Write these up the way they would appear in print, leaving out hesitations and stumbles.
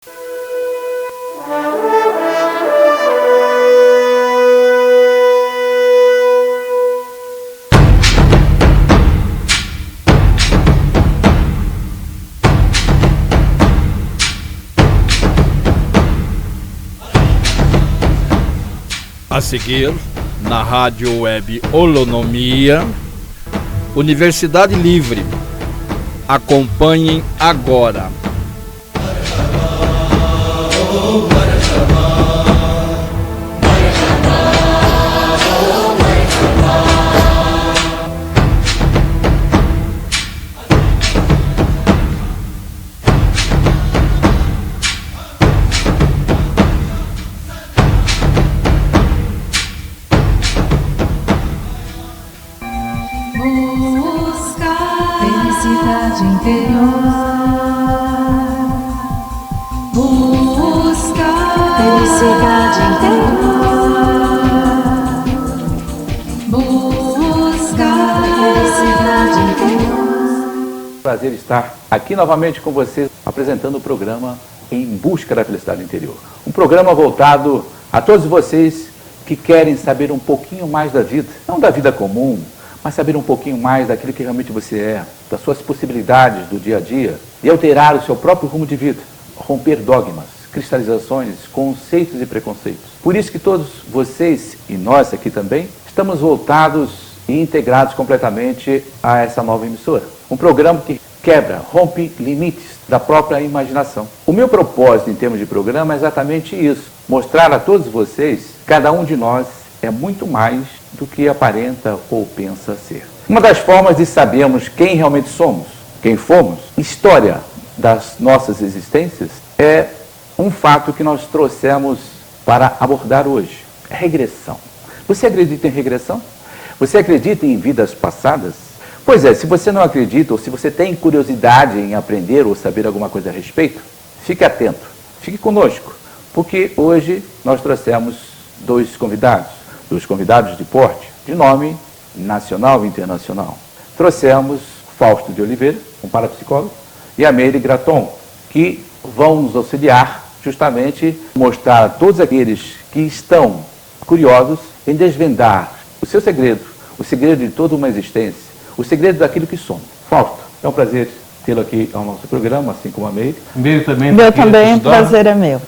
A seguir, na rádio web Holonomia, Universidade Livre. Acompanhem agora. Felicidade interior. Busca felicidade interior. Busca felicidade interior. Prazer estar aqui novamente com vocês, apresentando o programa Em Busca da Felicidade Interior. Um programa voltado a todos vocês que querem saber um pouquinho mais da vida, não da vida comum, mas saber um pouquinho mais daquilo que realmente você é, das suas possibilidades do dia a dia, e alterar o seu próprio rumo de vida, romper dogmas, cristalizações, conceitos e preconceitos. Por isso que todos vocês, e nós aqui também, estamos voltados e integrados completamente a essa nova emissora. Um programa que quebra, rompe limites da própria imaginação. O meu propósito em termos de programa é exatamente isso, mostrar a todos vocês, cada um de nós é muito mais do que aparenta ou pensa ser. Uma das formas de sabermos quem realmente somos, quem fomos, história das nossas existências, é um fato que nós trouxemos para abordar hoje. Regressão. Você acredita em regressão? Você acredita em vidas passadas? Pois é, se você não acredita ou se você tem curiosidade em aprender ou saber alguma coisa a respeito, fique atento, fique conosco, porque hoje nós trouxemos dois convidados de porte, de nome nacional e internacional. Trouxemos Fausto de Oliveira, um parapsicólogo, e a Meire Graton, que vão nos auxiliar justamente mostrar a todos aqueles que estão curiosos em desvendar o seu segredo, o segredo de toda uma existência, o segredo daquilo que somos. Fausto, é um prazer tê-lo aqui ao nosso programa, assim como a Meire. Meire também. Meu também, o prazer é meu.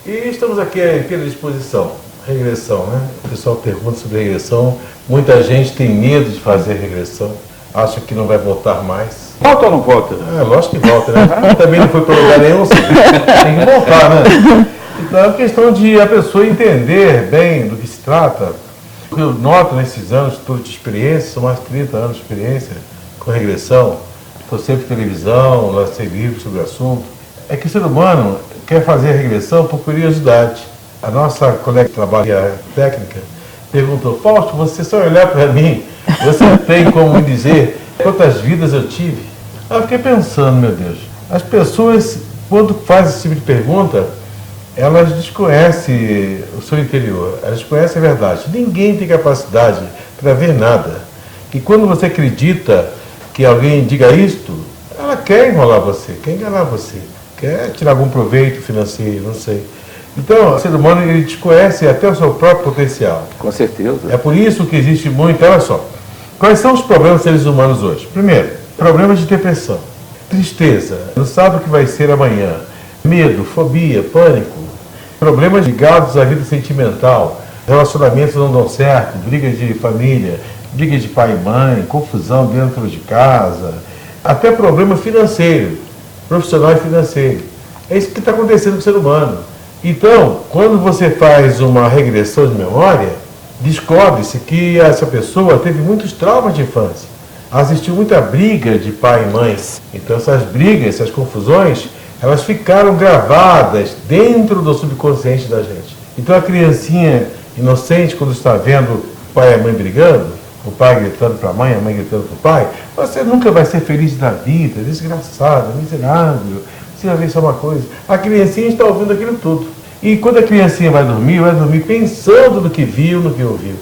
E estamos aqui à inteira disposição. Regressão, né? O pessoal pergunta sobre regressão. Muita gente tem medo de fazer regressão, acha que não vai voltar mais. Volta ou não volta? Lógico que volta, né? Também não foi para lugar nenhum, tem que voltar, né? Então é uma questão de a pessoa entender bem do que se trata. O que eu noto nesses anos todos de experiência, são mais de 30 anos de experiência com regressão, estou sempre em televisão, lancei livros sobre o assunto, é que o ser humano quer fazer a regressão por curiosidade. A nossa colega que trabalha técnica perguntou: Fausto, você só olhar para mim, você tem como me dizer quantas vidas eu tive? Eu fiquei pensando, meu Deus, as pessoas, quando fazem esse tipo de pergunta, elas desconhecem o seu interior, elas desconhecem a verdade. Ninguém tem capacidade para ver nada. E quando você acredita que alguém diga isto, ela quer enrolar você, quer enganar você, quer tirar algum proveito financeiro, não sei. Então, o ser humano, ele desconhece até o seu próprio potencial. Com certeza. É por isso que existe muito... Olha só, quais são os problemas dos seres humanos hoje? Primeiro, problemas de depressão, tristeza, não sabe o que vai ser amanhã, medo, fobia, pânico, problemas ligados à vida sentimental, relacionamentos não dão certo, brigas de família, brigas de pai e mãe, confusão dentro de casa, até problema financeiro, profissional e financeiro. É isso que está acontecendo com o ser humano. Então, quando você faz uma regressão de memória, descobre-se que essa pessoa teve muitos traumas de infância. Assistiu muita briga de pai e mãe. Então, essas brigas, essas confusões, elas ficaram gravadas dentro do subconsciente da gente. Então, a criancinha inocente, quando está vendo o pai e a mãe brigando, o pai gritando para a mãe gritando para o pai, você nunca vai ser feliz na vida, desgraçado, miserável. Você vai ver só uma coisa. A criancinha está ouvindo aquilo tudo. E quando a criancinha vai dormir pensando no que viu, no que ouviu.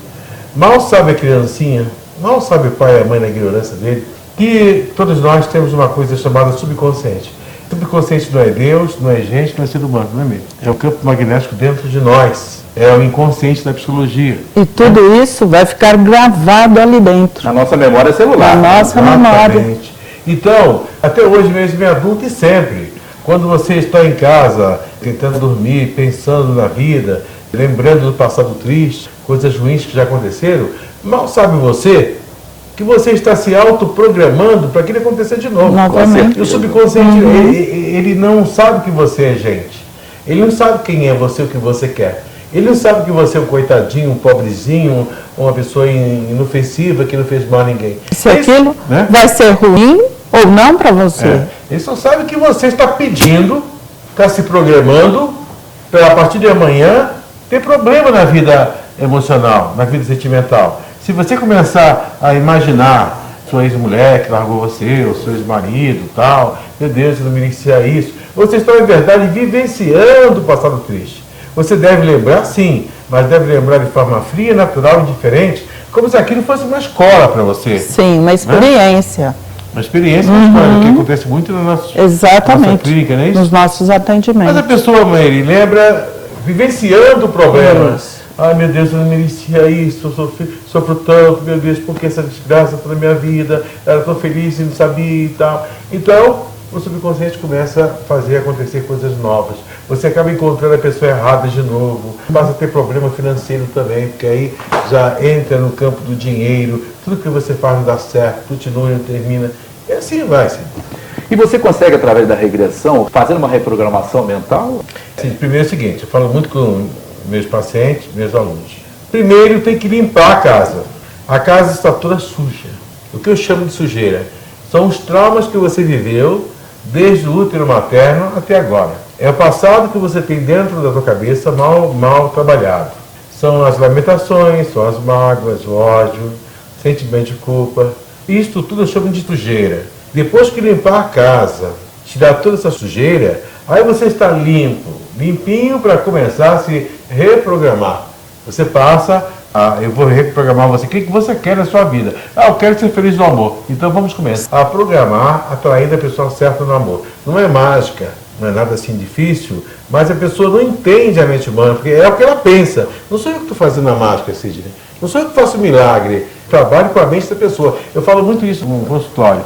Mal sabe a criancinha, mal sabe o pai e a mãe na ignorância dele, que todos nós temos uma coisa chamada subconsciente. O subconsciente não é Deus, não é gente, não é ser humano, não é mesmo. É o campo magnético dentro de nós. É o inconsciente da psicologia. E tudo isso vai ficar gravado ali dentro. Na nossa memória celular. Na nossa memória. Exatamente. Então, até hoje mesmo em adulto e sempre, quando você está em casa, tentando dormir, pensando na vida, lembrando do passado triste, coisas ruins que já aconteceram, mal sabe você que você está se autoprogramando para aquilo acontecer de novo. Novamente. E o subconsciente, ele não sabe que você é gente. Ele não sabe quem é você, o que você quer. Ele não sabe que você é um coitadinho, um pobrezinho, uma pessoa inofensiva que não fez mal a ninguém. Se aquilo vai ser ruim ou não para você. Ele só sabe que você está pedindo, está se programando para a partir de amanhã ter problema na vida emocional, na vida sentimental. Se você começar a imaginar sua ex-mulher que largou você, ou seu ex-marido tal, meu Deus, eu não merecia isso, você está, na verdade, vivenciando o passado triste. Você deve lembrar, sim, mas deve lembrar de forma fria, natural e diferente, como se aquilo fosse uma escola para você. Sim, uma experiência. Uma experiência, uma escola, que acontece muito na nossa clínica, não é isso? Nos nossos atendimentos. Mas a pessoa, Mary, lembra vivenciando problemas. Ai, meu Deus, eu não merecia isso, eu sofro tanto, meu Deus, por que essa desgraça toda a minha vida? Era tão feliz e não sabia e tal. Então, o subconsciente começa a fazer acontecer coisas novas. Você acaba encontrando a pessoa errada de novo, passa a ter problema financeiro também, porque aí já entra no campo do dinheiro, tudo que você faz não dá certo, continua e não termina, e assim vai. Sim. E você consegue, através da regressão, fazer uma reprogramação mental? Sim, primeiro é o seguinte, eu falo muito com meus pacientes, meus alunos. Primeiro tem que limpar a casa. A casa está toda suja. O que eu chamo de sujeira são os traumas que você viveu desde o útero materno até agora. É o passado que você tem dentro da sua cabeça mal trabalhado. São as lamentações, são as mágoas, o ódio, sentimento de culpa. Isto tudo eu chamo de sujeira. Depois que limpar a casa, tirar toda essa sujeira, aí você está limpo, limpinho para começar a se reprogramar. Você passa eu vou reprogramar você. O que você quer na sua vida? Eu quero ser feliz no amor. Então vamos começar a programar, atraindo a pessoa certa no amor. Não é mágica, não é nada assim difícil, mas a pessoa não entende a mente humana, porque é o que ela pensa. Não sou eu que estou fazendo a mágica, Sidney. Não sou eu que faço o milagre. Trabalho com a mente da pessoa. Eu falo muito isso no consultório.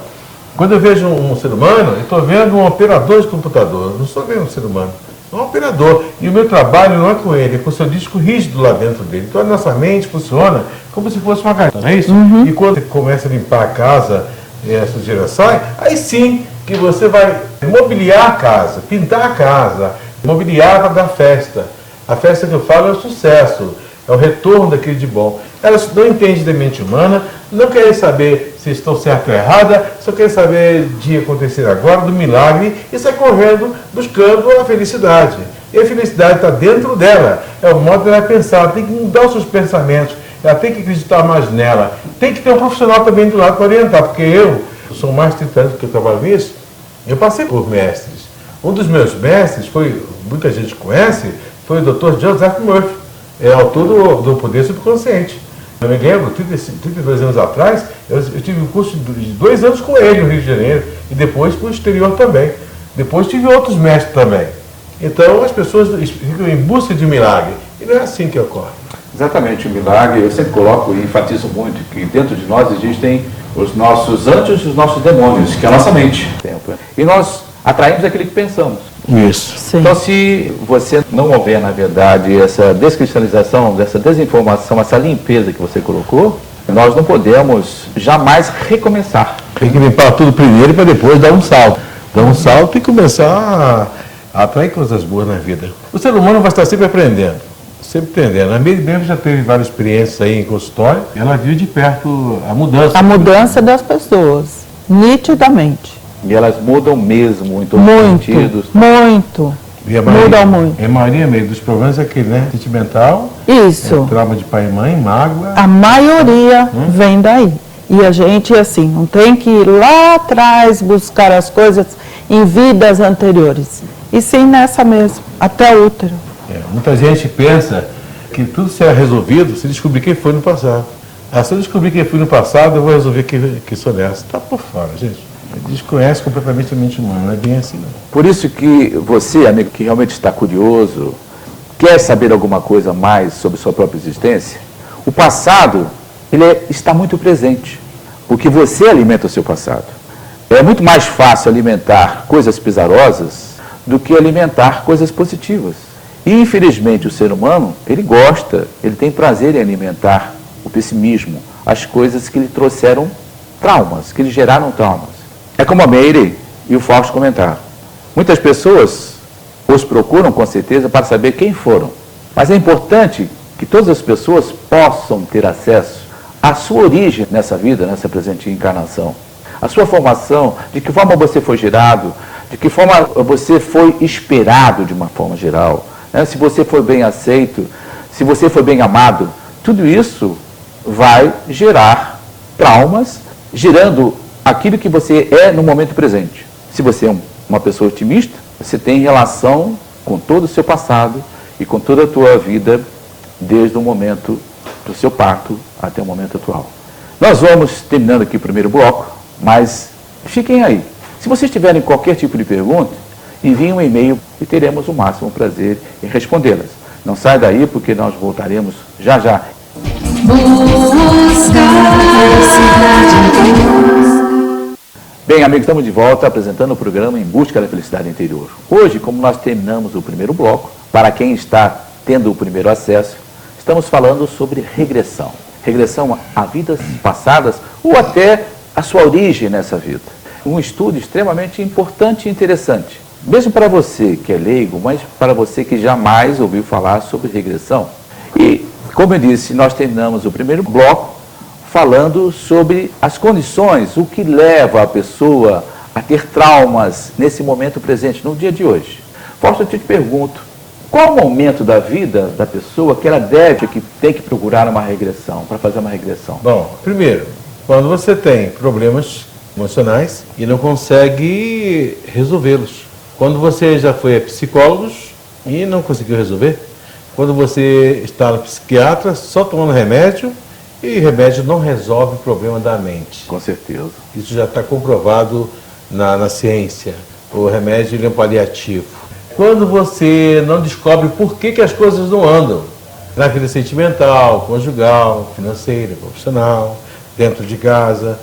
Quando eu vejo um ser humano, eu estou vendo um operador de computador. Eu não estou vendo um ser humano. É um operador. E o meu trabalho não é com ele, é com o seu disco rígido lá dentro dele. Então a nossa mente funciona como se fosse uma gaita, não é isso? E quando você começa a limpar a casa e a sujeira sai, aí sim que você vai mobiliar a casa, pintar a casa, mobiliar para dar festa. A festa que eu falo é o sucesso, é o retorno daquele de bom. Elas não entendem da mente humana, não querem saber se estão certo ou errada, só querem saber de acontecer agora, do milagre, e sai correndo buscando a felicidade. E a felicidade está dentro dela, é o modo dela pensar, ela tem que mudar os seus pensamentos, ela tem que acreditar mais nela, tem que ter um profissional também do lado para orientar, porque eu sou mais de 30 anos que eu trabalho nisso, eu passei por mestres. Um dos meus mestres, muita gente conhece, foi o Dr. Joseph Murphy, é autor do Poder Subconsciente. Eu me lembro, 32 anos atrás, eu tive um curso de 2 anos com ele no Rio de Janeiro, e depois para o exterior também. Depois tive outros mestres também. Então as pessoas ficam em busca de milagre, e não é assim que ocorre. Exatamente, o milagre, eu sempre coloco e enfatizo muito que dentro de nós existem os nossos anjos e os nossos demônios, que é a nossa mente. E nós atraímos aquilo que pensamos. Isso. Sim. Então, se você não houver, na verdade, essa descristalização, dessa desinformação, essa limpeza que você colocou, nós não podemos jamais recomeçar. Tem que limpar tudo primeiro para depois dar um salto. Dar um salto e começar a atrair coisas boas na vida. O ser humano vai estar sempre aprendendo, sempre entendendo. A Mary mesmo já teve várias experiências aí em consultório, ela viu de perto a mudança. A mudança das pessoas, nitidamente. E elas mudam mesmo em todos os sentidos. Muito. E a maioria, mudam muito. A maioria mesmo dos problemas é aquele, né? Sentimental, Isso. trauma de pai e mãe, mágoa. A maioria vem daí. E a gente, assim, não tem que ir lá atrás buscar as coisas em vidas anteriores. E sim nessa mesmo, até o útero. Muita gente pensa que tudo será resolvido se descobrir quem foi no passado. Se eu descobrir quem foi no passado, eu vou resolver quem sou nessa. Está por fora, gente. Desconhece completamente a mente humana, não é bem assim não. Por isso que você, amigo, que realmente está curioso, quer saber alguma coisa mais sobre sua própria existência, o passado, está muito presente, porque você alimenta o seu passado. É muito mais fácil alimentar coisas pesarosas do que alimentar coisas positivas. E, infelizmente, o ser humano, ele tem prazer em alimentar o pessimismo, as coisas que lhe trouxeram traumas, que lhe geraram traumas. É como a Meire e o Fausto comentaram. Muitas pessoas os procuram, com certeza, para saber quem foram. Mas é importante que todas as pessoas possam ter acesso à sua origem nessa vida, nessa presente encarnação. A sua formação, de que forma você foi gerado, de que forma você foi esperado de uma forma geral, né? Se você foi bem aceito, se você foi bem amado, tudo isso vai gerar traumas, gerando aquilo que você é no momento presente. Se você é uma pessoa otimista, você tem relação com todo o seu passado e com toda a tua vida, desde o momento do seu parto até o momento atual. Nós vamos terminando aqui o primeiro bloco, mas fiquem aí. Se vocês tiverem qualquer tipo de pergunta, enviem um e-mail e teremos o máximo prazer em respondê-las. Não sai daí, porque nós voltaremos já já. Bem, amigos, estamos de volta apresentando o programa Em Busca da Felicidade Interior. Hoje, como nós terminamos o primeiro bloco, para quem está tendo o primeiro acesso, estamos falando sobre regressão. Regressão a vidas passadas ou até a sua origem nessa vida. Um estudo extremamente importante e interessante. Mesmo para você que é leigo, mas para você que jamais ouviu falar sobre regressão. E, como eu disse, nós terminamos o primeiro bloco falando sobre as condições, o que leva a pessoa a ter traumas nesse momento presente, no dia de hoje. Fausto, eu te pergunto, qual o momento da vida da pessoa que ela tem que procurar uma regressão, para fazer uma regressão? Bom, primeiro, quando você tem problemas emocionais e não consegue resolvê-los. Quando você já foi a psicólogos e não conseguiu resolver. Quando você está no psiquiatra só tomando remédio e remédio não resolve o problema da mente. Com certeza. Isso já está comprovado na ciência. O remédio é um paliativo. Quando você não descobre por que as coisas não andam, na vida sentimental, conjugal, financeira, profissional, dentro de casa,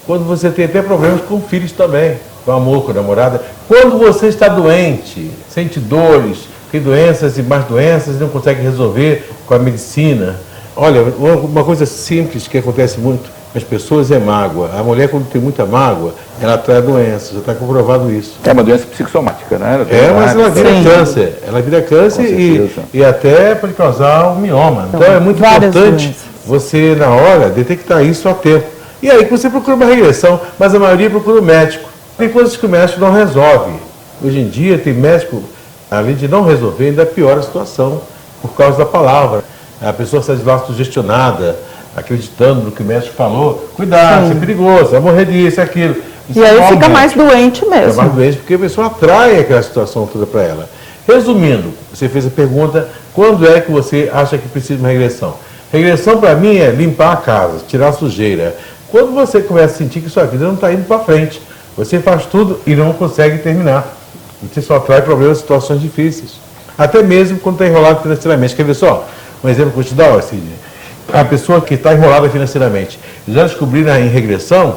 quando você tem até problemas com filhos também, com amor, com a namorada, quando você está doente, sente dores, tem doenças e mais doenças e não consegue resolver com a medicina. Olha, uma coisa simples que acontece muito com as pessoas é mágoa. A mulher, quando tem muita mágoa, ela atrai doenças, já está comprovado isso. É uma doença psicossomática, né? Mas ela vira câncer. Ela vira câncer e até pode causar um mioma. Então é muito importante você, na hora, detectar isso a tempo. E aí que você procura uma regressão, mas a maioria procura o médico. Tem coisas que o médico não resolve. Hoje em dia tem médico, além de não resolver, ainda piora a situação por causa da palavra. A pessoa sai de lá sugestionada, acreditando no que o médico falou. Cuidado, isso é perigoso, vai morrer disso, aquilo. Isso e aí fica mais doente mesmo. Fica mais doente porque a pessoa atrai aquela situação toda para ela. Resumindo, você fez a pergunta, quando é que você acha que precisa de uma regressão? Regressão para mim é limpar a casa, tirar a sujeira. Quando você começa a sentir que sua vida não está indo para frente, você faz tudo e não consegue terminar. Você só atrai problemas, situações difíceis. Até mesmo quando está enrolado financeiramente. Quer ver só? Um exemplo que eu vou te dar, Sidney. A pessoa que está enrolada financeiramente. Já descobriram em regressão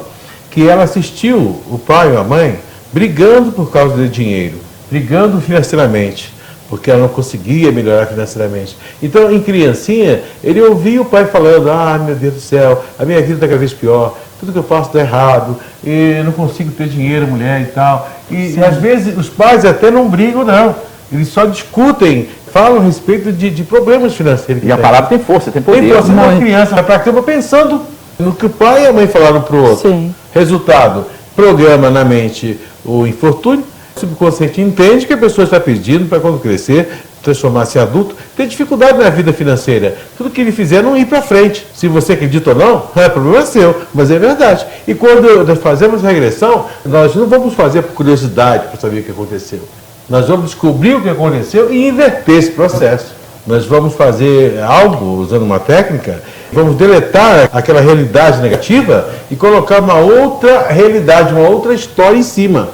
que ela assistiu o pai ou a mãe brigando por causa de dinheiro, brigando financeiramente, porque ela não conseguia melhorar financeiramente. Então, em criancinha, ele ouvia o pai falando, meu Deus do céu, a minha vida está cada vez pior, tudo que eu faço está errado, e não consigo ter dinheiro, mulher e tal. E às vezes os pais até não brigam, não. Eles só discutem, falam a respeito de problemas financeiros. E a palavra tem força, tem poder. Tem força. Uma criança vai para a cama pensando no que o pai e a mãe falaram para o outro. Sim. Resultado, programa na mente o infortúnio, o subconsciente entende que a pessoa está pedindo para quando crescer, transformar-se em adulto, ter dificuldade na vida financeira. Tudo que ele fizer não ir para frente. Se você acredita ou não, problema seu, mas é verdade. E quando nós fazemos regressão, nós não vamos fazer por curiosidade para saber o que aconteceu. Nós vamos descobrir o que aconteceu e inverter esse processo. Nós vamos fazer algo usando uma técnica, vamos deletar aquela realidade negativa e colocar uma outra realidade, uma outra história em cima.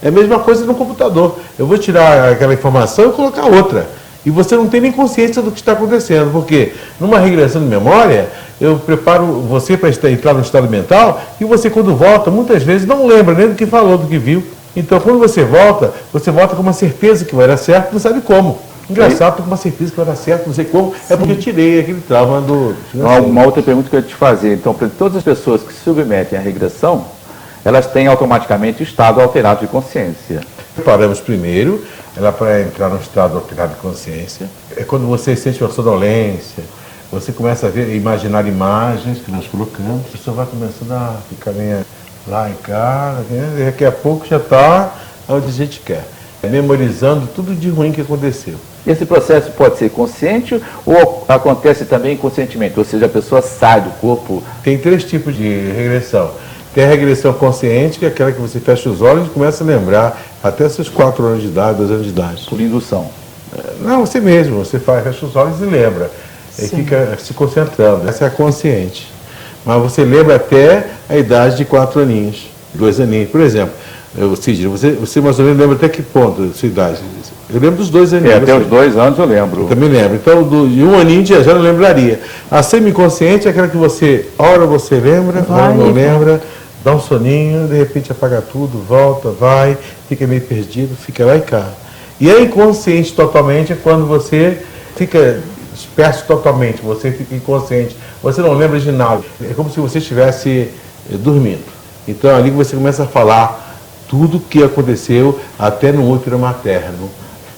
É a mesma coisa no computador. Eu vou tirar aquela informação e colocar outra. E você não tem nem consciência do que está acontecendo, porque numa regressão de memória, eu preparo você para entrar no estado mental e você, quando volta, muitas vezes não lembra nem do que falou, do que viu. Então, quando você volta com uma certeza que vai dar certo, não sabe como. Engraçado, tô com uma certeza que vai dar certo, não sei como, é porque eu tirei aquele trauma do... Uma outra pergunta que eu ia te fazer, então, para todas as pessoas que se submetem à regressão, elas têm automaticamente estado alterado de consciência. Preparamos primeiro, ela para entrar no estado alterado de consciência. É quando você sente uma sonolência, você começa a ver, imaginar imagens que nós colocamos, a pessoa vai começando a ficar meio lá em casa, e daqui a pouco já está onde a gente quer, memorizando tudo de ruim que aconteceu. Esse processo pode ser consciente ou acontece também inconscientemente? Ou seja, a pessoa sai do corpo? Tem 3 tipos de regressão. Tem a regressão consciente, que é aquela que você fecha os olhos e começa a lembrar até seus 4 anos de idade, 2 anos de idade. Por indução? Não, você mesmo. Você fecha os olhos e lembra. E fica se concentrando. Essa é a consciente. Mas você lembra até a idade de 4 aninhos, 2 aninhos. Por exemplo, Sidney, você mais ou menos lembra até que ponto a sua idade? Eu lembro dos 2 aninhos. Até os 2 anos eu lembro. Eu também lembro. Então, de 1 aninho já não lembraria. A semiconsciente é aquela que hora você lembra, hora não lembra, dá um soninho, de repente apaga tudo, volta, vai, fica meio perdido, fica lá e cá. E a inconsciente totalmente é quando você fica disperso totalmente, você fica inconsciente, você não lembra de nada. É como se você estivesse dormindo. Então, ali você começa a falar tudo o que aconteceu até no útero materno.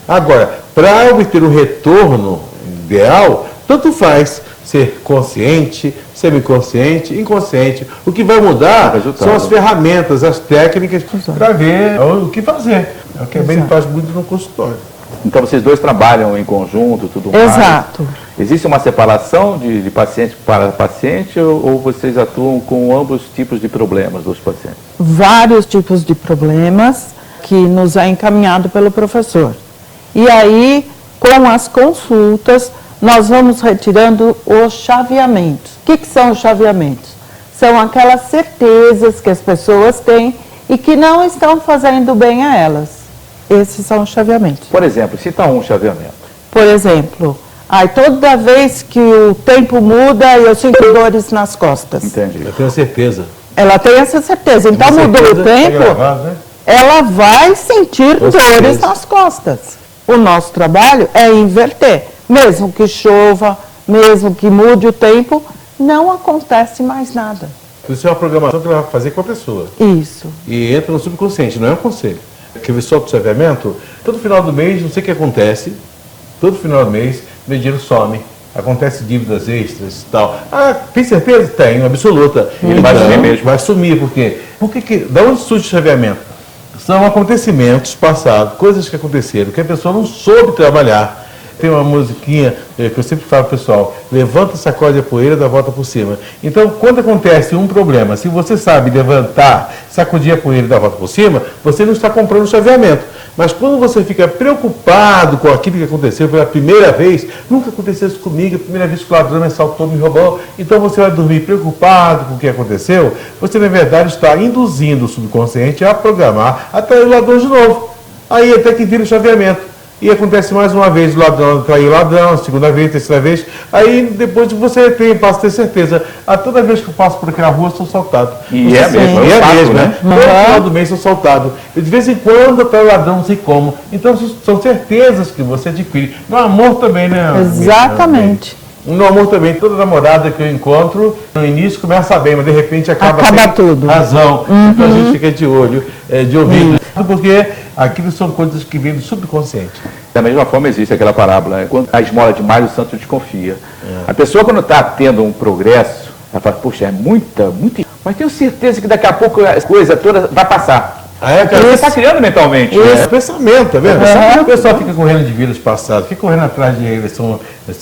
Agora, para obter um retorno ideal, tanto faz ser consciente, semiconsciente, inconsciente. O que vai mudar são as ferramentas, as técnicas para ver o que fazer. É o que a Beni faz muito no consultório. Então vocês 2 trabalham em conjunto, tudo mais? Exato. Existe uma separação de paciente para paciente ou vocês atuam com ambos tipos de problemas dos pacientes? Vários tipos de problemas que nos é encaminhado pelo professor. E aí, com as consultas, nós vamos retirando os chaveamentos. O que são os chaveamentos? São aquelas certezas que as pessoas têm e que não estão fazendo bem a elas. Esses são os chaveamentos. Por exemplo, cita um chaveamento. Por exemplo, toda vez que o tempo muda, eu sinto dores nas costas. Entendi. Eu tenho certeza. Ela tem essa certeza. Então, mudou o tempo, ela vai sentir dores nas costas. O nosso trabalho é inverter. Mesmo que chova, mesmo que mude o tempo, não acontece mais nada. Isso é uma programação que ela vai fazer com a pessoa. Isso. E entra no subconsciente, não é um conselho. Quer ver só o chaveamento? Todo final do mês, não sei o que acontece, todo final do mês, meu dinheiro some. Acontece dívidas extras e tal. Tem certeza? Tenho, absoluta. Ele vai sumir mesmo. Vai sumir, por quê? Da onde surge o chaveamento? São acontecimentos passados, coisas que aconteceram, que a pessoa não soube trabalhar. Tem uma musiquinha que eu sempre falo, pessoal, levanta, sacode a poeira, dá a volta por cima. Então, quando acontece um problema, se você sabe levantar, sacudir a poeira e dar a volta por cima, você não está comprando chaveamento. Mas quando você fica preocupado com aquilo que aconteceu pela primeira vez, nunca aconteceu isso comigo, a primeira vez que o ladrão me assaltou, me roubou, então você vai dormir preocupado com o que aconteceu, você na verdade está induzindo o subconsciente a programar, até o ladrão de novo. Aí até que vira o chaveamento. E acontece mais uma vez, o ladrão traiu o ladrão, segunda vez, terceira vez, aí depois você passa a ter certeza. Toda vez que eu passo por aquela rua, sou assaltado. E é mesmo, né? Todo final do mês sou assaltado. E de vez em quando eu traio o ladrão, não sei como. Então são certezas que você adquire. No amor também, né? Exatamente. No amor também, toda namorada que eu encontro, no início começa bem, mas de repente acaba tudo. Razão. Então a gente fica de olho, de ouvido. Porque aquilo são coisas que vêm do subconsciente. Da mesma forma existe aquela parábola, né? Quando a esmola demais, o santo desconfia. A pessoa quando está tendo um progresso, ela fala, puxa, é muita, mas tenho certeza que daqui a pouco a coisa toda vai passar. Você está criando mentalmente. Isso, pensamento, tá vendo? O pessoal fica correndo de vidas passadas, fica correndo atrás de eleição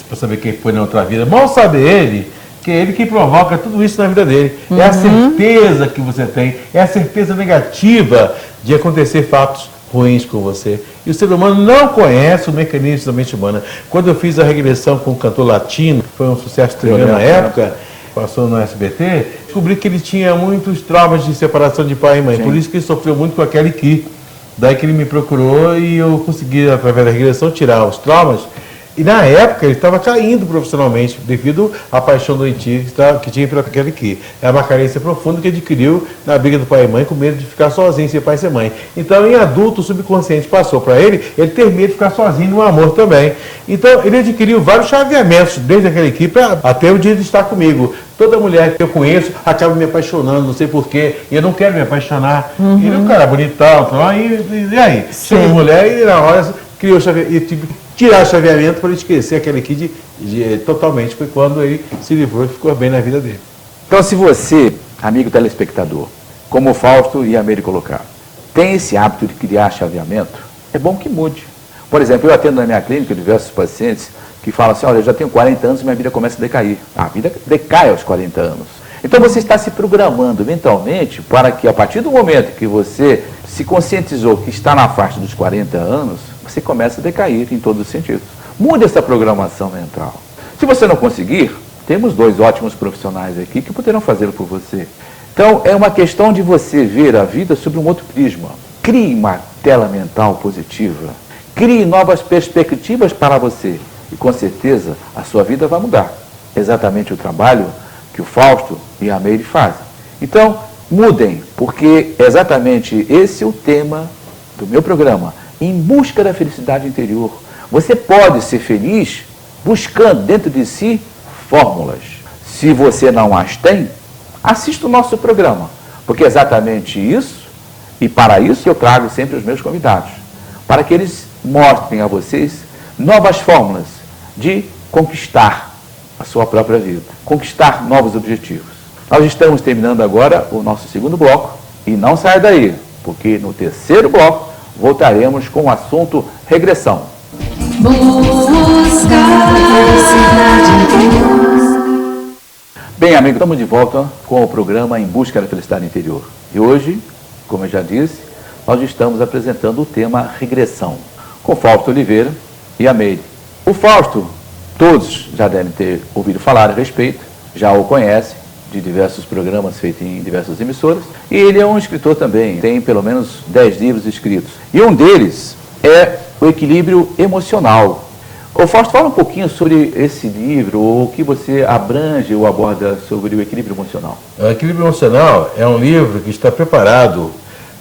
para saber quem foi na outra vida. Mal sabe ele, que é ele que provoca tudo isso na vida dele. É a certeza que você tem, é a certeza negativa de acontecer fatos ruins com você. E o ser humano não conhece o mecanismo da mente humana. Quando eu fiz a regressão com o cantor latino, foi um sucesso tremendo na época, passou no SBT, descobri que ele tinha muitos traumas de separação de pai e mãe. Sim. Por isso que ele sofreu muito com aquele que. Daí que ele me procurou e eu consegui, através da regressão, tirar os traumas. E na época ele estava caindo profissionalmente devido à paixão doentia que tinha pelo aquele que. É uma carência profunda que adquiriu na briga do pai e mãe com medo de ficar sozinho, ser pai e ser mãe. Então, em adulto, o subconsciente passou para ele ter medo de ficar sozinho no amor também. Então, ele adquiriu vários chaveamentos, desde aquele que até o dia de estar comigo. Toda mulher que eu conheço acaba me apaixonando, não sei porquê, e eu não quero me apaixonar. Ele é um cara bonitão, e aí? Chega mulher e na hora criou o chaveamento, e tive que tirar o chaveamento para ele esquecer aquele que totalmente. Foi quando ele se livrou e ficou bem na vida dele. Então, se você, amigo telespectador, como o Fausto e a Meire colocaram, tem esse hábito de criar chaveamento, é bom que mude. Por exemplo, eu atendo na minha clínica diversos pacientes que falam assim, olha, eu já tenho 40 anos e minha vida começa a decair. A vida decai aos 40 anos. Então você está se programando mentalmente para que a partir do momento que você se conscientizou que está na faixa dos 40 anos, você começa a decair em todos os sentidos. Mude essa programação mental. Se você não conseguir, temos 2 ótimos profissionais aqui que poderão fazê-lo por você. Então é uma questão de você ver a vida sob um outro prisma. Crie uma tela mental positiva. Crie novas perspectivas para você. E com certeza a sua vida vai mudar. Exatamente o trabalho que o Fausto e a Meire fazem. Então, mudem, porque exatamente esse é o tema do meu programa, Em Busca da Felicidade Interior. Você pode ser feliz buscando dentro de si fórmulas. Se você não as tem, assista o nosso programa, porque é exatamente isso, e para isso eu trago sempre os meus convidados, para que eles mostrem a vocês novas fórmulas de conquistar a sua própria vida, conquistar novos objetivos. Nós estamos terminando agora o nosso segundo bloco e não saia daí, porque no terceiro bloco voltaremos com o assunto regressão. Busca felicidade interior. Bem, amigo, estamos de volta com o programa Em Busca da Felicidade Interior. E hoje, como eu já disse, nós estamos apresentando o tema regressão, com Fausto Oliveira e a Meire. O Fausto, todos já devem ter ouvido falar a respeito, já o conhecem, de diversos programas feitos em diversas emissoras, e ele é um escritor também, tem pelo menos 10 livros escritos. E um deles é O Equilíbrio Emocional. Ô Fausto, fala um pouquinho sobre esse livro, ou o que você abrange ou aborda sobre o equilíbrio emocional. O Equilíbrio Emocional é um livro que está preparado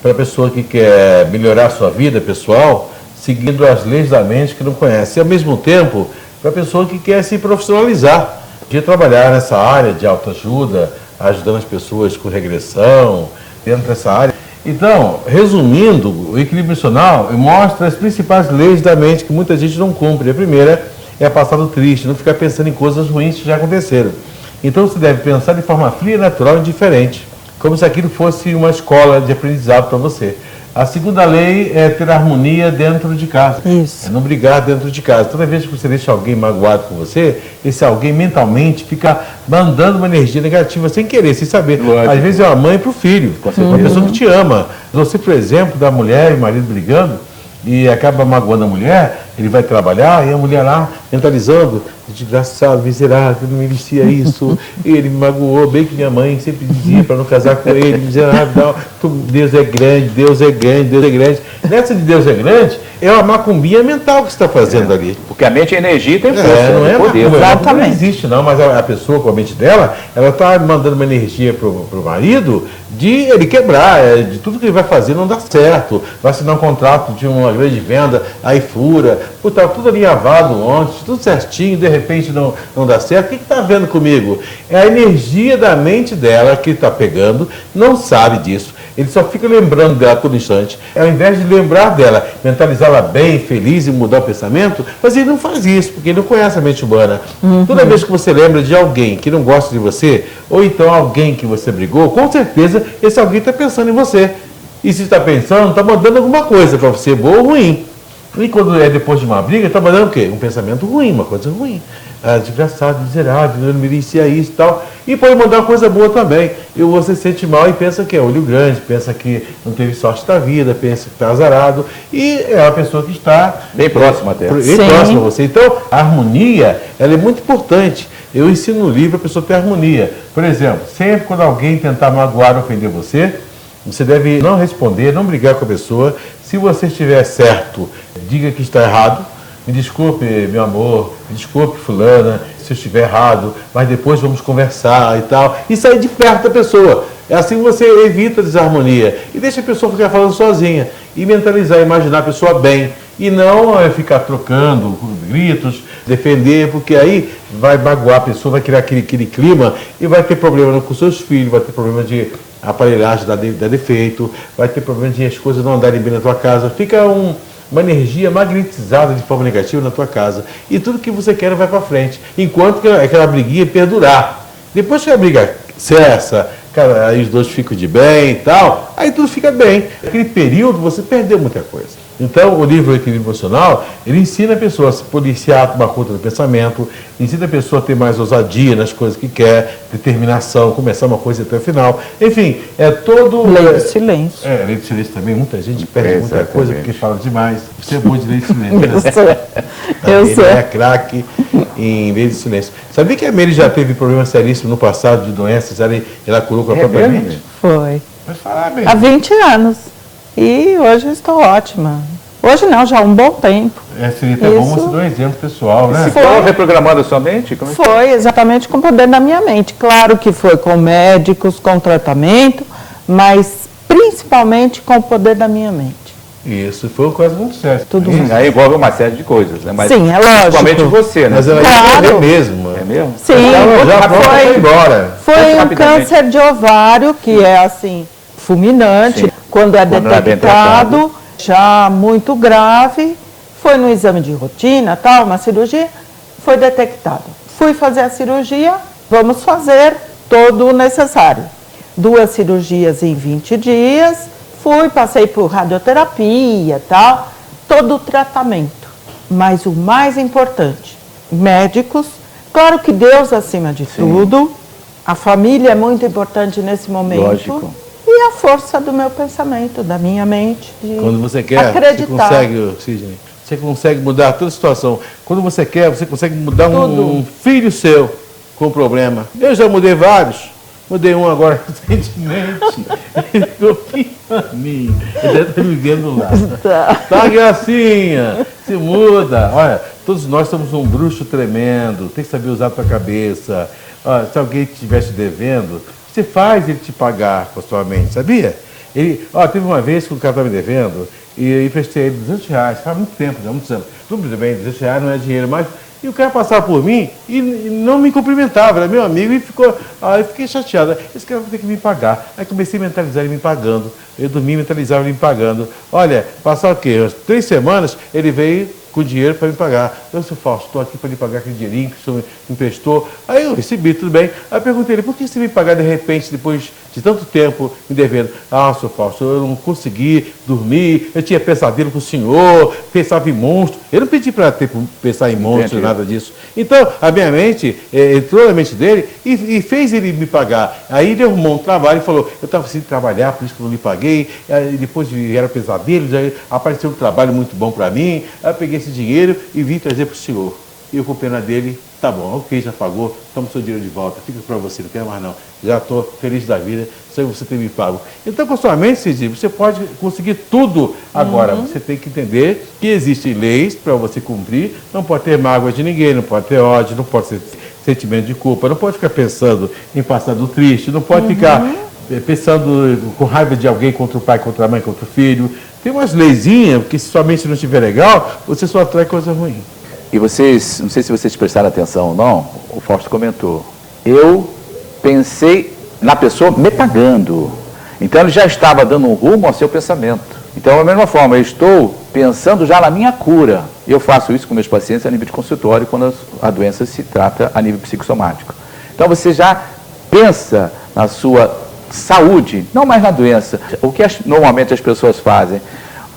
para a pessoa que quer melhorar a sua vida pessoal, seguindo as leis da mente que não conhece, e ao mesmo tempo para a pessoa que quer se profissionalizar, de trabalhar nessa área de autoajuda, ajudando as pessoas com regressão, dentro dessa área. Então, resumindo, o equilíbrio emocional mostra as principais leis da mente que muita gente não cumpre. A primeira é passado triste, não ficar pensando em coisas ruins que já aconteceram. Então você deve pensar de forma fria, natural e diferente, como se aquilo fosse uma escola de aprendizado para você. A segunda lei é ter harmonia dentro de casa. Isso. É não brigar dentro de casa. Toda vez que você deixa alguém magoado com você, esse alguém mentalmente fica mandando uma energia negativa sem querer, sem saber. Lógico. Às vezes é uma mãe para o filho, uma pessoa que te ama. Você, por exemplo, da mulher e o marido brigando e acaba magoando a mulher, ele vai trabalhar e a mulher lá mentalizando, desgraçado, miserável, não me vestia isso, ele me magoou, bem que minha mãe sempre dizia para não casar com ele, miserável, não, Deus é grande, Deus é grande, Deus é grande. Nessa de Deus é grande, é uma macumbinha mental que você está fazendo ali. Porque a mente é energia e tem força, não é poder. Macumba, não existe não, mas a pessoa com a mente dela, ela está mandando uma energia pro marido de ele quebrar, de tudo que ele vai fazer não dá certo, vai assinar um contrato de uma grande venda, aí fura, está tudo alinhavado ontem, tudo certinho, de repente não dá certo. O que está vendo comigo? É a energia da mente dela que está pegando, não sabe disso. Ele só fica lembrando dela todo instante. Ao invés de lembrar dela, mentalizá-la bem, feliz e mudar o pensamento, mas ele não faz isso, porque ele não conhece a mente humana. Toda vez que você lembra de alguém que não gosta de você, ou então alguém que você brigou, com certeza esse alguém está pensando em você. E se está pensando, está mandando alguma coisa para você, boa ou ruim. E quando é depois de uma briga, está mandando o quê? Um pensamento ruim, uma coisa ruim. Desgraçado, miserável, eu não merecia isso e tal. E pode mandar uma coisa boa também. E você se sente mal e pensa que é olho grande, pensa que não teve sorte da vida, pensa que está azarado. E é uma pessoa que está bem próxima até. Bem próxima a você. Então, a harmonia, ela é muito importante. Eu ensino no livro a pessoa ter harmonia. Por exemplo, sempre quando alguém tentar magoar ou ofender você deve não responder, não brigar com a pessoa. Se você estiver certo, diga que está errado. Me desculpe, meu amor, me desculpe, fulana, se eu estiver errado, mas depois vamos conversar e tal. E sair de perto da pessoa. Assim você evita a desarmonia. E deixa a pessoa ficar falando sozinha. E mentalizar, imaginar a pessoa bem. E não ficar trocando gritos, defender, porque aí vai magoar a pessoa, vai criar aquele clima e vai ter problema com seus filhos, vai ter problema de aparelhagem dar defeito, vai ter problema de as coisas não andarem bem na tua casa. Fica uma energia magnetizada de forma negativa na tua casa. E tudo que você quer vai para frente. Enquanto que aquela briguinha perdurar. Depois que a briga cessa, aí os dois ficam de bem e tal, aí tudo fica bem. Naquele período você perdeu muita coisa. Então, o livro Equilíbrio Emocional, ele ensina a pessoa a se policiar, a tomar conta do pensamento, ensina a pessoa a ter mais ousadia nas coisas que quer, determinação, começar uma coisa até o final. Enfim, é todo... Lei do silêncio. Lei do silêncio também. Muita gente perde muita coisa porque fala demais. Você é bom de lei do silêncio. Eu sou. Ele é craque em lei do silêncio. Sabia que a Meire já teve problema seríssimo no passado de doenças? Ela curou com a própria mente? Foi. Pode falar, Meire. Há 20 anos. E hoje eu estou ótima. Hoje não, já há um bom tempo. Seria até bom você dar um exemplo pessoal, né? Você foi reprogramando a sua mente? Como é que... Foi exatamente com o poder da minha mente. Claro que foi com médicos, com tratamento, mas principalmente com o poder da minha mente. Isso, foi uma coisa muito séria. Tudo Sim, aí envolve uma série de coisas, né? Mas sim, é lógico. principalmente você, né? Mas ela Claro. mesmo. É mesmo? Sim, Ela já foi embora. foi um rapidamente. câncer de ovário, que é assim, fulminante. Sim. Quando é Quando não é bem detectado, já muito grave, foi no exame de rotina, tal, uma cirurgia, foi detectado. Fui fazer a cirurgia, vamos fazer todo o necessário. 2 cirurgias em 20 dias, passei por radioterapia, tal, todo o tratamento. Mas o mais importante, médicos, claro que Deus acima de tudo, a família é muito importante nesse momento. Lógico. E a força do meu pensamento, da minha mente, de Quando você quer, acreditar. você consegue mudar toda a situação. Quando você quer, você consegue mudar um filho seu com problema. Eu já mudei vários. Mudei um agora recentemente. Ele ficou pianinho. Ele deve estar me vendo lá. Tá, gracinha. Se muda. Olha, todos nós somos um bruxo tremendo. Tem que saber usar a tua cabeça. Olha, se alguém estiver te devendo, você faz ele te pagar com a sua mente, sabia? Teve uma vez que o cara estava me devendo e eu emprestei ele R$200, faz muito tempo, já muitos anos. Tudo bem, R$200 não é dinheiro, mas... E o cara passava por mim e não me cumprimentava, era meu amigo e ficou... eu fiquei chateado. Esse cara vai ter que me pagar. Aí comecei a mentalizar ele me pagando. Eu dormia e mentalizava ele me pagando. Olha, passar o quê? Umas 3 semanas, ele veio com dinheiro para me pagar. Eu, seu Fausto, estou aqui para lhe pagar aquele dinheirinho que o senhor me emprestou. Aí eu recebi, tudo bem. Aí eu perguntei ele, por que você me pagar de repente, depois de tanto tempo me devendo? Seu Fausto, eu não consegui dormir, eu tinha pesadelo com o senhor, pensava em monstro. Eu não pedi para pensar em monstro, nada disso. Então, a minha mente entrou na mente dele e fez ele me pagar. Aí ele arrumou um trabalho e falou, eu estava sem trabalhar, por isso que eu não lhe paguei. Aí depois vieram pesadelos, aí apareceu um trabalho muito bom para mim. Aí eu peguei esse dinheiro e vim trazer para o senhor. E eu com pena dele, tá bom, ok, já pagou, toma o seu dinheiro de volta, fica para você, não quero mais não. Já estou feliz da vida, só você ter me pago. Então, com a sua mente, Cid, você pode conseguir tudo. Agora, você tem que entender que existem leis para você cumprir, não pode ter mágoa de ninguém, não pode ter ódio, não pode ter sentimento de culpa, não pode ficar pensando em passado triste, não pode ficar pensando com raiva de alguém contra o pai, contra a mãe, contra o filho. Tem umas leizinhas que se sua mente não estiver legal, você só atrai coisa ruim. E vocês, não sei se vocês prestaram atenção ou não, o Fausto comentou, eu pensei na pessoa me pagando. Então ele já estava dando um rumo ao seu pensamento. Então, da mesma forma, eu estou pensando já na minha cura. Eu faço isso com meus pacientes a nível de consultório, quando a doença se trata a nível psicossomático. Então você já pensa na sua saúde, não mais na doença. O que normalmente as pessoas fazem?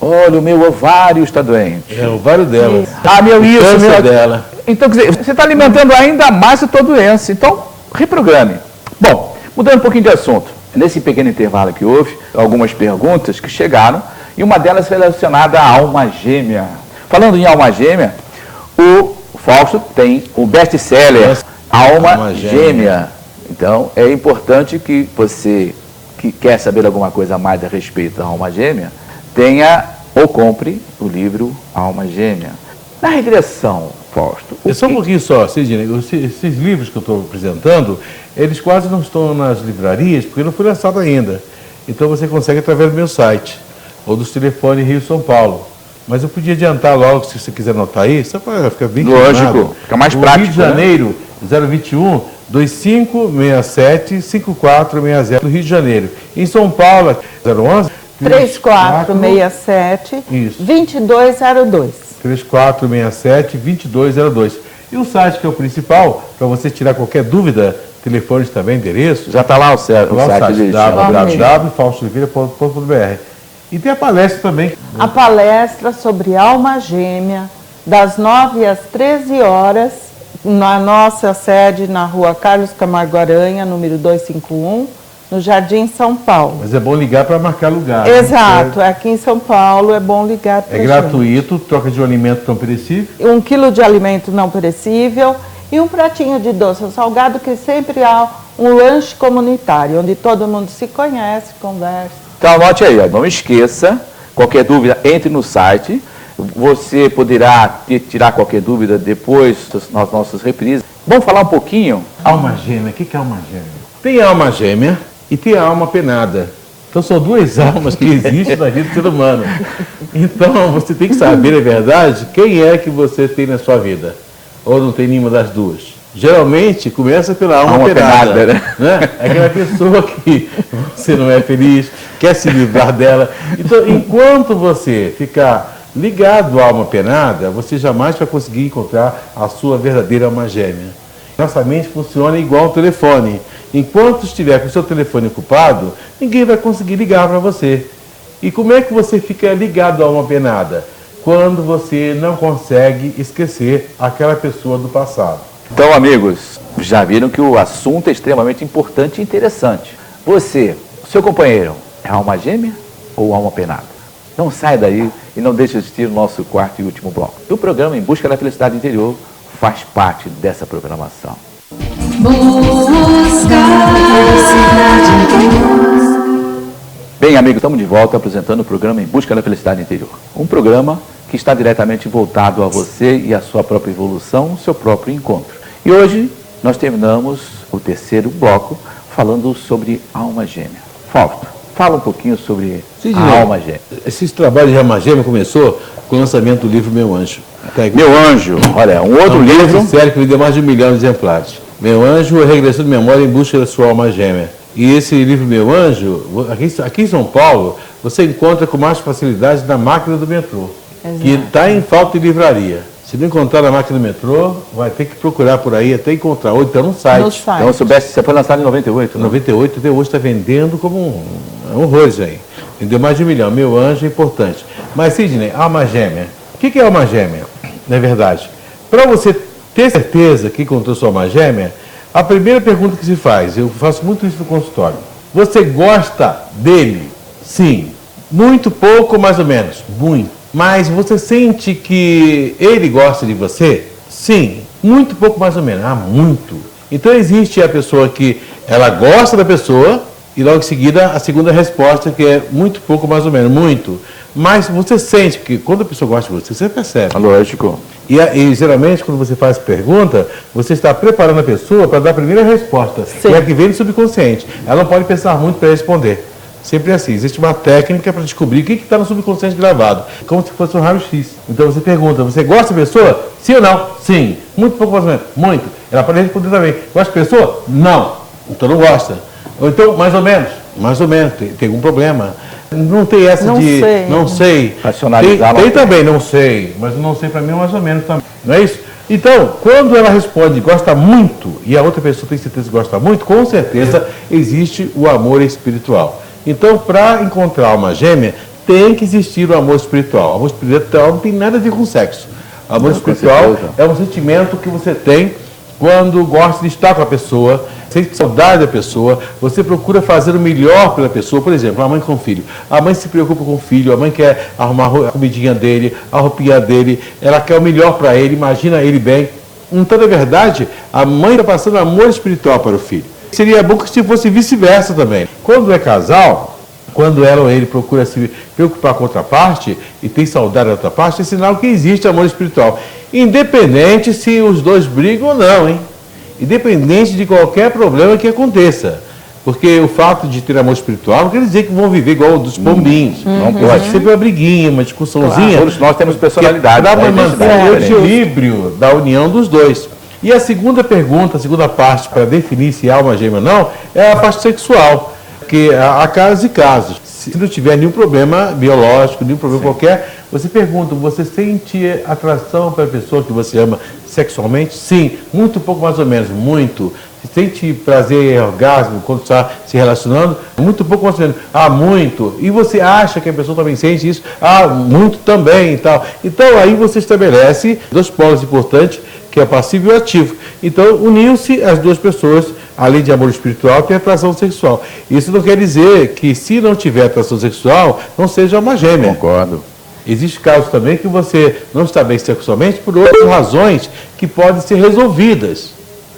Olha, o meu ovário está doente. É o ovário dela. Ah, meu isso, Câncer meu... dela. Então, quer dizer, você está alimentando ainda mais a tua doença. Então, reprograme. Bom, mudando um pouquinho de assunto. Nesse pequeno intervalo que houve, algumas perguntas que chegaram, e uma delas relacionada à alma gêmea. Falando em alma gêmea, o Fausto tem o best-seller Alma Gêmea. Então, é importante que você que quer saber alguma coisa a mais a respeito da alma gêmea, tenha ou compre o livro Alma Gêmea. Na regressão, Fausto... Só um pouquinho só, Sidney, esses livros que eu estou apresentando, eles quase não estão nas livrarias, porque não foi lançado ainda. Então você consegue através do meu site, ou dos telefones Rio e São Paulo. Mas eu podia adiantar logo, se você quiser anotar aí, só para ficar bem claro. Lógico, fica mais prático. Rio de Janeiro, né? 021 2567 5460 do Rio de Janeiro. Em São Paulo, 011 3467 2202. 3467 2202. E o site que é o principal, para você tirar qualquer dúvida, telefones também, endereço. Já está lá o site www.faustoliveira.com.br. E tem a palestra também. A palestra sobre alma gêmea, das 9 às 13 horas, na nossa sede na rua Carlos Camargo Aranha, número 251, no Jardim São Paulo. Mas é bom ligar para marcar lugar. Exato, aqui em São Paulo é bom ligar para É gratuito, troca de um alimento não perecível. 1 quilo de alimento não perecível e um pratinho de doce salgado, que sempre há um lanche comunitário, onde todo mundo se conhece, conversa. Então anote aí, ó, não esqueça, qualquer dúvida, entre no site. Você poderá tirar qualquer dúvida depois nas nossas reprises. Vamos falar um pouquinho? Alma gêmea, o que é alma gêmea? Tem a alma gêmea e tem a alma penada. Então são duas almas que existem na vida do ser humano. Então você tem que saber, na verdade, quem é que você tem na sua vida. Ou não tem nenhuma das duas. Geralmente começa pela alma penada, né? É aquela pessoa que você não é feliz, quer se livrar dela. Então, enquanto você ficar ligado à alma penada, você jamais vai conseguir encontrar a sua verdadeira alma gêmea. Nossa mente funciona igual ao telefone. Enquanto estiver com o seu telefone ocupado, ninguém vai conseguir ligar para você. E como é que você fica ligado à alma penada? Quando você não consegue esquecer aquela pessoa do passado. Então, amigos, já viram que o assunto é extremamente importante e interessante. Você, seu companheiro, é alma gêmea ou alma penada? Não sai daí e não deixe de assistir o nosso quarto e último bloco. O programa Em Busca da Felicidade Interior faz parte dessa programação. Busca felicidade interior. Bem, amigos, estamos de volta apresentando o programa Em Busca da Felicidade Interior. Um programa que está diretamente voltado a você e a sua própria evolução, o seu próprio encontro. E hoje nós terminamos o terceiro bloco falando sobre alma gêmea. Fausto, fala um pouquinho sobre a alma gêmea. Esse trabalho de alma gêmea começou com o lançamento do livro Meu Anjo. Meu Anjo, olha, um outro livro. Sério que vendeu mais de 1 milhão de exemplares. Meu Anjo, a regressão de memória em busca da sua alma gêmea. E esse livro Meu Anjo, aqui em São Paulo, você encontra com mais facilidade na máquina do metrô. Exato. Que está em falta de livraria. Se não encontrar na máquina do metrô, vai ter que procurar por aí até encontrar. Ou então no site. Então, se soubesse, você foi lançado em 98, né? 98, até hoje está vendendo como um horror aí. Vendeu mais de 1 milhão. Meu Anjo é importante. Mas, Sidney, alma gêmea. O que é alma gêmea, na verdade? Para você ter certeza que encontrou sua alma gêmea, a primeira pergunta que se faz, eu faço muito isso no consultório. Você gosta dele? Sim. Muito pouco, mais ou menos? Muito. Mas você sente que ele gosta de você? Sim. Muito pouco, mais ou menos. Ah, muito. Então existe a pessoa que ela gosta da pessoa e logo em seguida a segunda resposta que é muito pouco, mais ou menos. Muito. Mas você sente que quando a pessoa gosta de você, você percebe. Lógico. E geralmente quando você faz pergunta, você está preparando a pessoa para dar a primeira resposta. Sim. Que é a que vem do subconsciente. Ela não pode pensar muito para responder. Sempre assim, existe uma técnica para descobrir o que está no subconsciente gravado, como se fosse um raio-x. Então você pergunta, você gosta da pessoa? Sim ou não? Sim. Muito pouco, mais ou menos? Muito. Ela pode responder também, gosta da pessoa? Não. Então não gosta. Ou então, mais ou menos? Mais ou menos, tem algum problema. Não tem essa não de, sei. não sei. Racionalizar. Tem também, não sei, mas não sei para mim é mais ou menos também. Não é isso? Então, quando ela responde gosta muito, e a outra pessoa tem certeza que gosta muito, com certeza existe o amor espiritual. Então, para encontrar uma gêmea, tem que existir o amor espiritual. O amor espiritual não tem nada a ver com sexo. O amor espiritual é um sentimento que você tem quando gosta de estar com a pessoa, sente saudade da pessoa, você procura fazer o melhor pela pessoa. Por exemplo, a mãe com o filho. A mãe se preocupa com o filho, a mãe quer arrumar a comidinha dele, a roupinha dele, ela quer o melhor para ele, imagina ele bem. Então, na verdade, a mãe está passando amor espiritual para o filho. Seria bom que se fosse vice-versa também. Quando é casal, quando ela ou ele procura se preocupar com outra parte e tem saudade da outra parte, é sinal que existe amor espiritual. Independente se os dois brigam ou não, hein? Independente de qualquer problema que aconteça. Porque o fato de ter amor espiritual não quer dizer que vão viver igual dos pombinhos. Não pode. Sempre uma briguinha, uma discussãozinha. Claro, todos nós temos personalidade. Para manter o equilíbrio da união dos dois. E a segunda pergunta, a segunda parte, para definir se há uma gêmea ou não, é a parte sexual. Porque há casos e casos. Se não tiver nenhum problema biológico, nenhum problema qualquer, você pergunta, você sente atração para a pessoa que você ama sexualmente? Sim, muito pouco mais ou menos, muito. Você sente prazer e orgasmo quando está se relacionando? Muito pouco mais ou menos. Ah, muito. E você acha que a pessoa também sente isso? Ah, muito também e tal. Então aí você estabelece dois polos importantes, que é passivo e ativo. Então uniu-se as duas pessoas, além de amor espiritual, tem atração sexual. Isso não quer dizer que se não tiver atração sexual, não seja uma gêmea. Concordo. Existem casos também que você não está bem sexualmente por outras razões que podem ser resolvidas.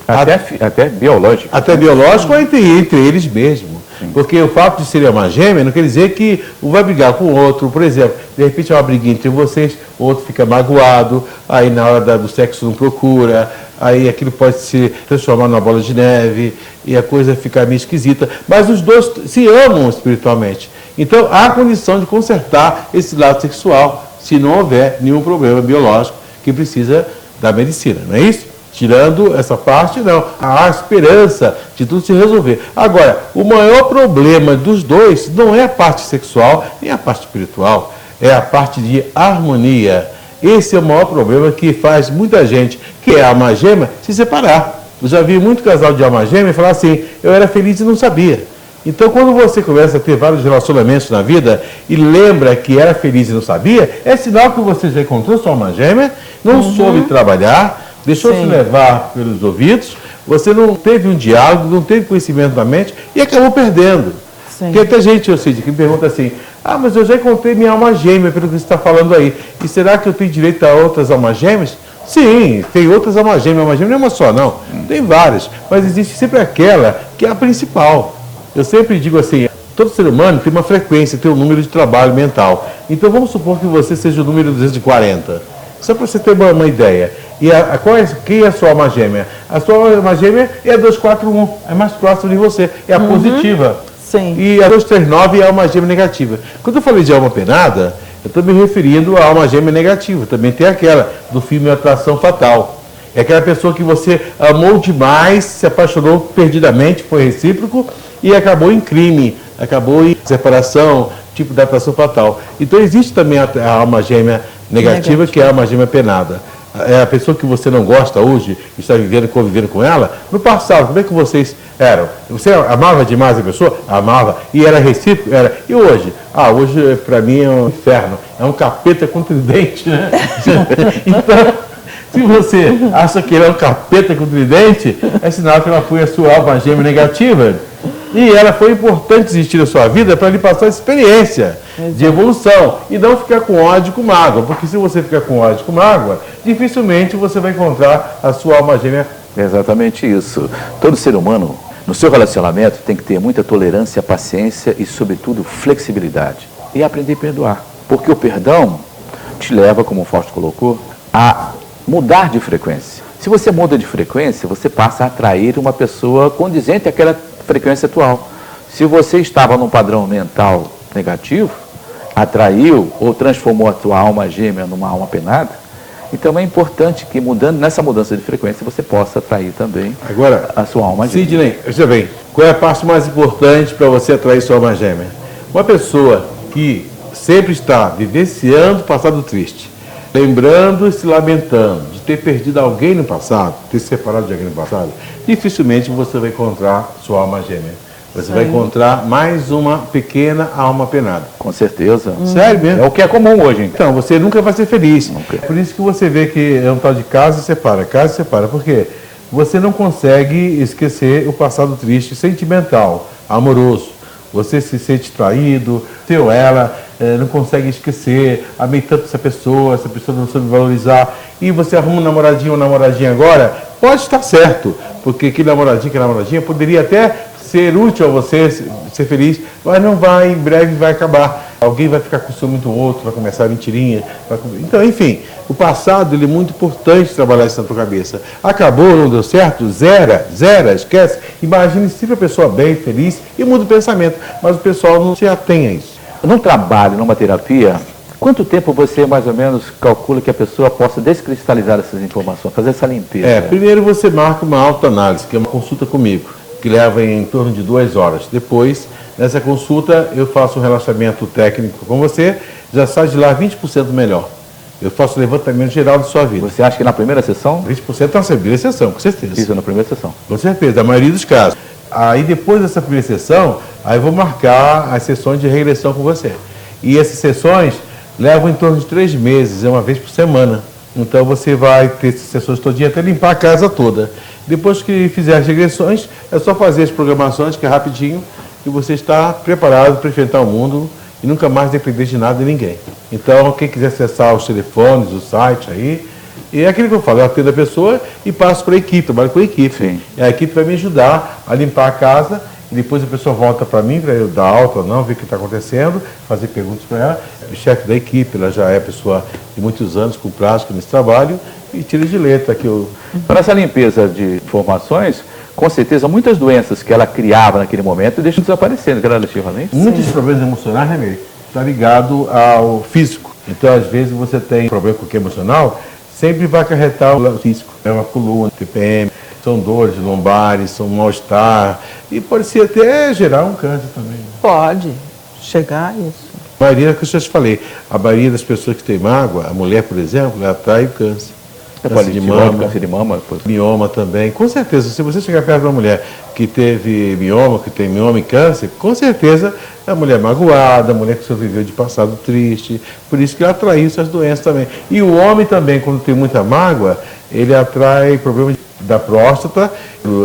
Até biológico. Até biológico ou entre eles mesmo. Sim. Porque o fato de ser uma gêmea não quer dizer que um vai brigar com o outro. Por exemplo, de repente é uma briguinha entre vocês, o outro fica magoado, aí na hora do sexo não procura, aí aquilo pode se transformar numa bola de neve e a coisa fica meio esquisita. Mas os dois se amam espiritualmente. Então há condição de consertar esse lado sexual se não houver nenhum problema biológico que precisa da medicina, não é isso? Tirando essa parte, não. Há esperança de tudo se resolver. Agora, o maior problema dos dois não é a parte sexual nem a parte espiritual, é a parte de harmonia. Esse é o maior problema que faz muita gente que é alma gêmea se separar. Eu já vi muito casal de alma gêmea falar assim, eu era feliz e não sabia. Então, quando você começa a ter vários relacionamentos na vida e lembra que era feliz e não sabia, é sinal que você já encontrou sua alma gêmea, não soube trabalhar, deixou-se levar pelos ouvidos, você não teve um diálogo, não teve conhecimento da mente e acabou perdendo. Sim. Porque até gente, eu sei, que me pergunta assim, ah, mas eu já encontrei minha alma gêmea, pelo que você está falando aí, e será que eu tenho direito a outras almas gêmeas? Sim, tem outras almas gêmeas, alma gêmea não é uma só, não, tem várias, mas existe sempre aquela que é a principal. Eu sempre digo assim, todo ser humano tem uma frequência, tem um número de trabalho mental. Então vamos supor que você seja o número 240. Só para você ter uma ideia. E quem é a sua alma gêmea? A sua alma gêmea é a 241, é mais próxima de você, é a positiva. Sim. E a 239 é a alma gêmea negativa. Quando eu falei de alma penada, eu estou me referindo à alma gêmea negativa. Também tem aquela do filme Atração Fatal. É aquela pessoa que você amou demais, se apaixonou perdidamente, foi recíproco e acabou em crime, acabou em separação, tipo da atração fatal. Então existe também a alma gêmea negativa, que é a alma gêmea penada. É a pessoa que você não gosta hoje, está vivendo, convivendo com ela. No passado, como é que vocês eram? Você amava demais a pessoa? Amava. E era recíproco? Era. E hoje? Ah, hoje para mim é um inferno. É um capeta com tridente, né? Então, se você acha que ele é um capeta com tridente, é sinal que ela foi a sua alma gêmea negativa. E ela foi importante existir na sua vida para lhe passar experiência de evolução e não ficar com ódio, com mágoa. Porque se você ficar com ódio, com mágoa, dificilmente você vai encontrar a sua alma gêmea. Exatamente isso. Todo ser humano, no seu relacionamento, tem que ter muita tolerância, paciência e, sobretudo, flexibilidade. E aprender a perdoar. Porque o perdão te leva, como o Fausto colocou, a mudar de frequência. Se você muda de frequência, você passa a atrair uma pessoa condizente àquela frequência atual. Se você estava num padrão mental negativo, atraiu ou transformou a sua alma gêmea numa alma penada, então é importante que nessa mudança de frequência você possa atrair também agora a sua alma gêmea. Sidney, veja bem, qual é a parte mais importante para você atrair sua alma gêmea? Uma pessoa que sempre está vivenciando o passado triste, lembrando e se lamentando de ter perdido alguém no passado, ter se separado de alguém no passado, dificilmente você vai encontrar sua alma gêmea. Você vai encontrar mais uma pequena alma penada. Com certeza. Sério mesmo? É o que é comum hoje, então. Então, você nunca vai ser feliz. Nunca. Por isso que você vê que é um tal de casa e separa. Por quê? Você não consegue esquecer o passado triste, sentimental, amoroso. Você se sente traído, você ou ela não consegue esquecer, amei tanto essa pessoa não soube valorizar, e você arruma um namoradinho ou namoradinha agora, pode estar certo, porque aquele namoradinha poderia até ser útil a você ser feliz, mas não vai, em breve vai acabar. Alguém vai ficar com ciúme do outro, vai começar a mentirinha. Então, enfim, o passado ele é muito importante trabalhar isso na tua cabeça. Acabou, não deu certo, zera, esquece. Imagine sempre a pessoa bem, feliz e muda o pensamento. Mas o pessoal não se atém a isso. Num trabalho, numa terapia, quanto tempo você mais ou menos calcula que a pessoa possa descristalizar essas informações, fazer essa limpeza? Primeiro você marca uma autoanálise, que é uma consulta comigo, que leva em torno de 2 horas. Depois, nessa consulta, eu faço um relaxamento técnico com você, já sai de lá 20% melhor. Eu faço o levantamento geral de sua vida. Você acha que na primeira sessão? 20% é uma primeira sessão, com certeza. Isso, na primeira sessão. Com certeza, a maioria dos casos. Aí depois dessa primeira sessão, aí eu vou marcar as sessões de regressão com você. E essas sessões levam em torno de 3 meses, é uma vez por semana. Então você vai ter essas sessões todinha até limpar a casa toda. Depois que fizer as regressões, é só fazer as programações, que é rapidinho, e você está preparado para enfrentar o mundo e nunca mais depender de nada de ninguém. Então, quem quiser acessar os telefones, o site aí, e é aquilo que eu falo, eu atendo a pessoa e passo para a equipe, trabalho com a equipe. Sim. E a equipe vai me ajudar a limpar a casa, e depois a pessoa volta para mim, para eu dar alta ou não, ver o que está acontecendo, fazer perguntas para ela. O chefe da equipe, ela já é pessoa de muitos anos com prática nesse trabalho, e tira de letra que eu... Para essa limpeza de informações, com certeza muitas doenças que ela criava naquele momento deixam desaparecendo gradativamente. Muitos problemas emocionais, né, Meire? Está ligado ao físico. Então, às vezes, você tem problema com o que é emocional, sempre vai acarretar o físico. É uma coluna, TPM, são dores lombares, são mal-estar, e pode ser até gerar um câncer também. Pode chegar a isso. A maioria, que eu já te falei, a maioria das pessoas que tem mágoa, a mulher, por exemplo, ela atrai o câncer. Câncer de mama, mioma também. Com certeza, se você chegar perto de uma mulher que teve mioma, que tem mioma e câncer, com certeza é a mulher magoada, a mulher que sobreviveu de passado triste, por isso que ela atrai essas doenças também. E o homem também, quando tem muita mágoa, ele atrai problemas da próstata,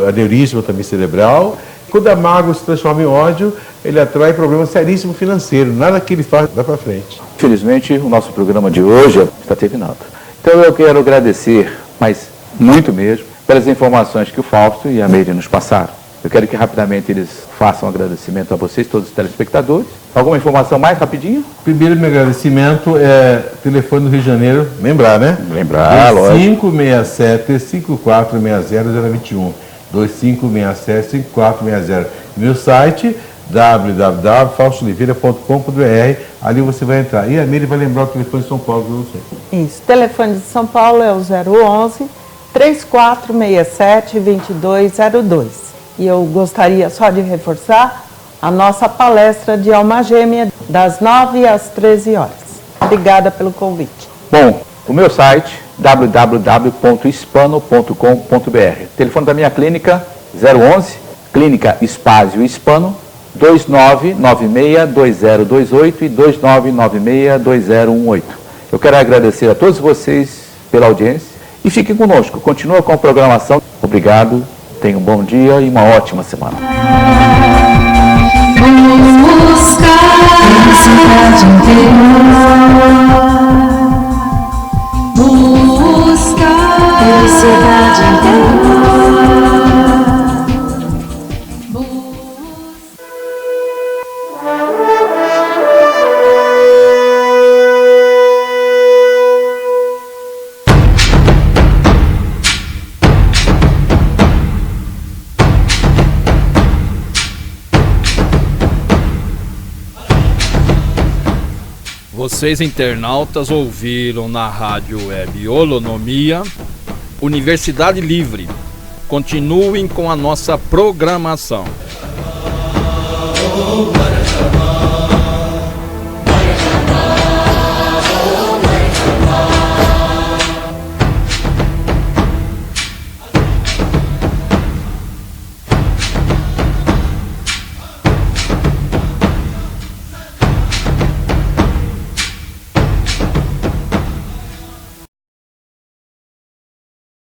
aneurisma também cerebral. Quando a mágoa se transforma em ódio, ele atrai problema seríssimo financeiro. Nada que ele faz dá para frente. Infelizmente, o nosso programa de hoje está terminado. Então eu quero agradecer, mas muito mesmo, pelas informações que o Fausto e a Meire nos passaram. Eu quero que rapidamente eles façam um agradecimento a vocês, todos os telespectadores. Alguma informação mais rapidinho? Primeiro, meu agradecimento é telefone do Rio de Janeiro, lembrar, né? Lembrar, lógico. 2567-5460-021. 2567-5460. Meu site, www.faustoliveira.com.br. Ali você vai entrar. E a Meire vai lembrar o telefone de São Paulo para você. Isso. O telefone de São Paulo é o 011-3467-2202. E eu gostaria só de reforçar a nossa palestra de Alma Gêmea, das 9 às 13 horas. Obrigada pelo convite. Bom, o meu site, www.hispano.com.br. Telefone da minha clínica, 011, Clínica Espásio Hispano, 2996-2028 e 2996-2018. Eu quero agradecer a todos vocês pela audiência e fiquem conosco. Continua com a programação. Obrigado, tenham um bom dia e uma ótima semana. Vamos buscar felicidade interior. Buscar felicidade interior. Vocês internautas ouviram na Rádio Web Holonomia, Universidade Livre. Continuem com a nossa programação.